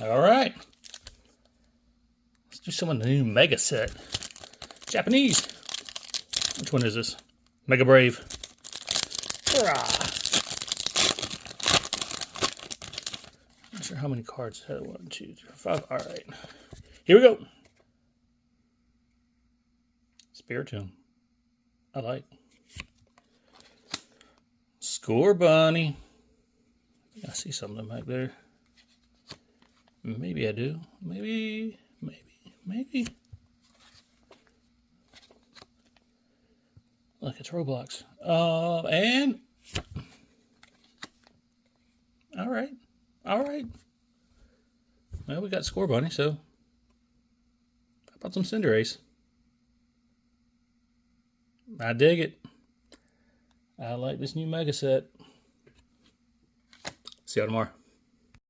All right. Let's do some of the new Mega set. Japanese. Which one is this? Mega Brave. Hurrah. Not sure how many cards. 1, 2, 3, 4, 5. All right. Here we go. Spiritomb. I like. Scorbunny. I see something back there. Maybe I do. Maybe. Look, it's Roblox. And all right. Well, we got Scorbunny, so how about some Cinderace? I dig it. I like this new Mega set. See you tomorrow.